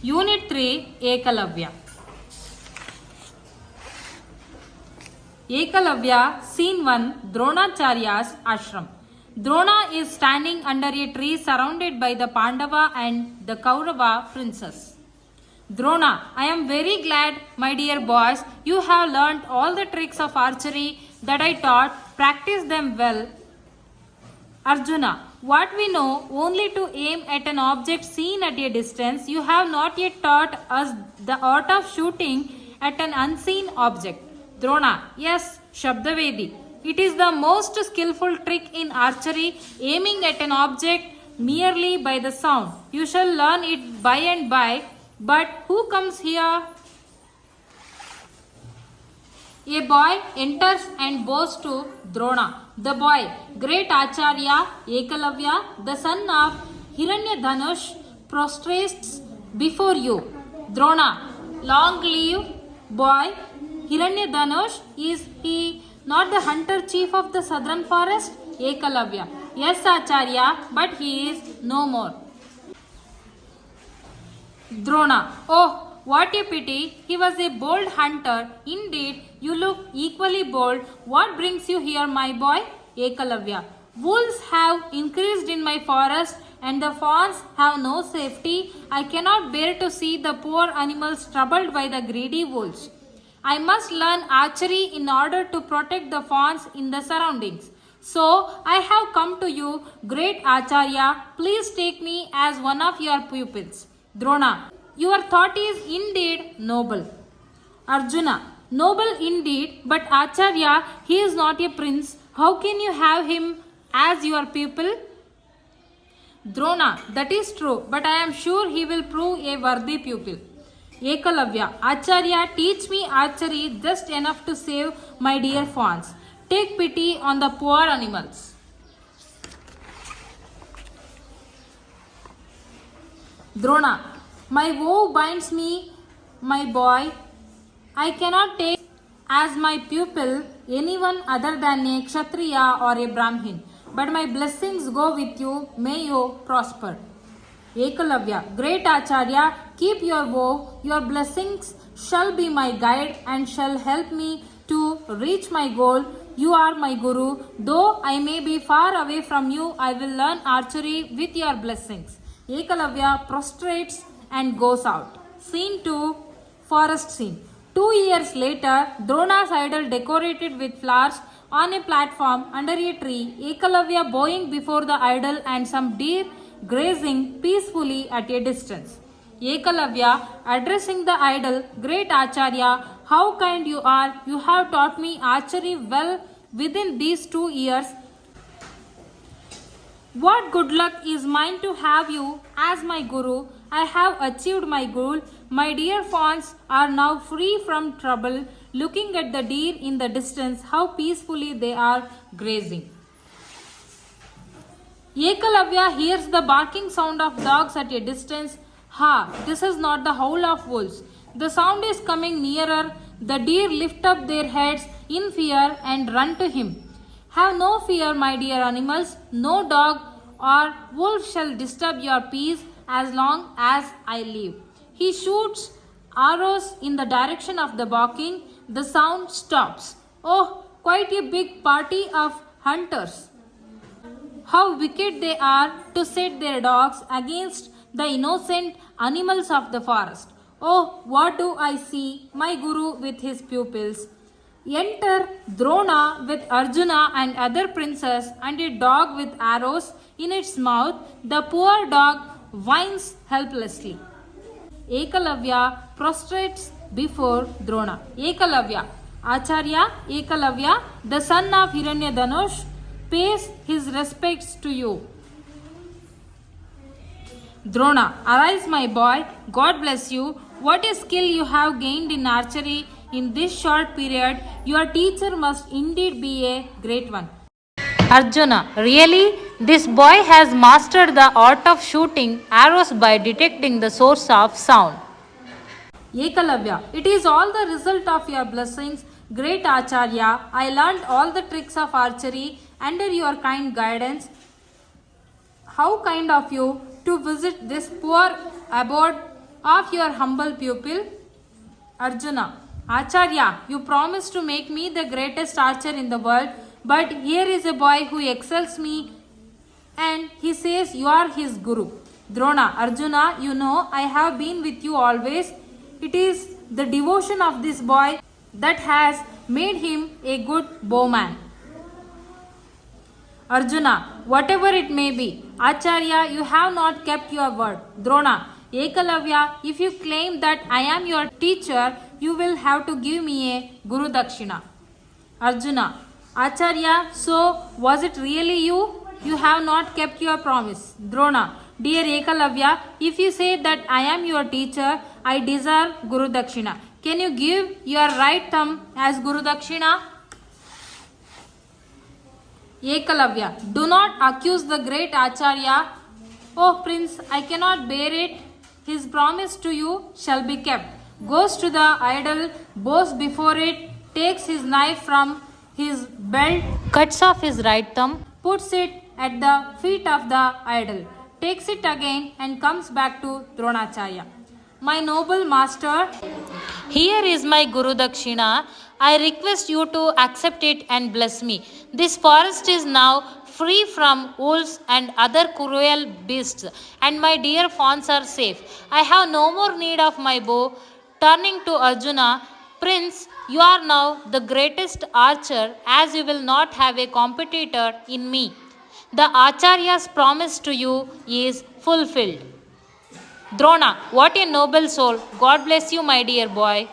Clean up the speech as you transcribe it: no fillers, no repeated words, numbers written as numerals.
Unit 3 Ekalavya. Ekalavya, Scene 1, Dronacharya's Ashram. Drona is standing under a tree surrounded by the Pandava and the Kaurava princess. Drona, I am very glad, my dear boys, you have learnt all the tricks of archery that I taught. Practice them well. Arjuna, what we know only to aim at an object seen at a distance, you have not yet taught us the art of shooting at an unseen object. Drona, yes, Shabdavedi. It is the most skillful trick in archery, aiming at an object merely by the sound. You shall learn it by and by. But who comes here? A boy enters and bows to Drona. The boy, great Acharya Ekalavya, the son of Hiranyadhanush, prostrates before you. Drona, long live boy. Hiranyadhanush, is he not the hunter chief of the southern forest? Ekalavya, yes Acharya, but he is no more. Drona, oh, what a pity, he was a bold hunter. Indeed, you look equally bold. What brings you here, my boy? Ekalavya, wolves have increased in my forest and the fawns have no safety. I cannot bear to see the poor animals troubled by the greedy wolves. I must learn archery in order to protect the fawns in the surroundings. So, I have come to you, great Acharya. Please take me as one of your pupils. Drona, your thought is indeed noble. Arjuna, noble indeed, but Acharya, he is not a prince. How can you have him as your pupil? Drona, that is true, but I am sure he will prove a worthy pupil. Ekalavya, Acharya, teach me archery just enough to save my dear fawns. Take pity on the poor animals. Drona, my woe binds me, my boy. I cannot take as my pupil anyone other than a Kshatriya or a Brahmin. But my blessings go with you. May you prosper. Ekalavya, great Acharya, keep your vow. Your blessings shall be my guide and shall help me to reach my goal. You are my guru. Though I may be far away from you, I will learn archery with your blessings. Ekalavya prostrates and goes out. Scene 2, forest scene. 2 years later, Drona's idol decorated with flowers on a platform under a tree. Ekalavya bowing before the idol and some deer grazing peacefully at a distance. Ekalavya addressing the idol, great Acharya, how kind you are. You have taught me archery well within these 2 years. What good luck is mine to have you as my guru. I have achieved my goal. My dear fawns are now free from trouble. Looking at the deer in the distance, how peacefully they are grazing. Ekalavya hears the barking sound of dogs at a distance. Ha, this is not the howl of wolves. The sound is coming nearer. The deer lift up their heads in fear and run to him. Have no fear, my dear animals. No dog or wolf shall disturb your peace as long as I live. He shoots arrows in the direction of the barking. The sound stops. Oh, quite a big party of hunters. How wicked they are to set their dogs against the innocent animals of the forest. Oh, what do I see? My guru with his pupils. Enter Drona with Arjuna and other princes and a dog with arrows in its mouth. The poor dog whines helplessly. Ekalavya prostrates before Drona. Ekalavya, Acharya Ekalavya, the son of Hiranyadhanush, pays his respects to you. Drona, arise my boy, God bless you. What a skill you have gained in archery in this short period. Your teacher must indeed be a great one. Arjuna, really? This boy has mastered the art of shooting arrows by detecting the source of sound. Ekalavya, it is all the result of your blessings, great Acharya. I learned all the tricks of archery under your kind guidance. How kind of you to visit this poor abode of your humble pupil Arjuna. Acharya, you promised to make me the greatest archer in the world, but here is a boy who excels me and he says you are his guru. Drona, Arjuna, you know I have been with you always. It is the devotion of this boy that has made him a good bowman. Arjuna, whatever it may be, Acharya, you have not kept your word. Drona, Ekalavya, if you claim that I am your teacher, you will have to give me a Guru Dakshina. Arjuna, Acharya, so was it really you? You have not kept your promise. Drona, dear Ekalavya, if you say that I am your teacher, I deserve Guru Dakshina. Can you give your right thumb as Guru Dakshina? Ekalavya, do not accuse the great Acharya. Oh prince, I cannot bear it. His promise to you shall be kept. Goes to the idol, bows before it, takes his knife from his belt, cuts off his right thumb, puts it at the feet of the idol, takes it again and comes back to Dronacharya. My noble master, here is my Guru Dakshina. I request you to accept it and bless me. This forest is now free from wolves and other cruel beasts, and my dear fawns are safe. I have no more need of my bow. Turning to Arjuna, Prince, you are now the greatest archer, as you will not have a competitor in me. The Acharya's promise to you is fulfilled. Drona, what a noble soul. God bless you, my dear boy.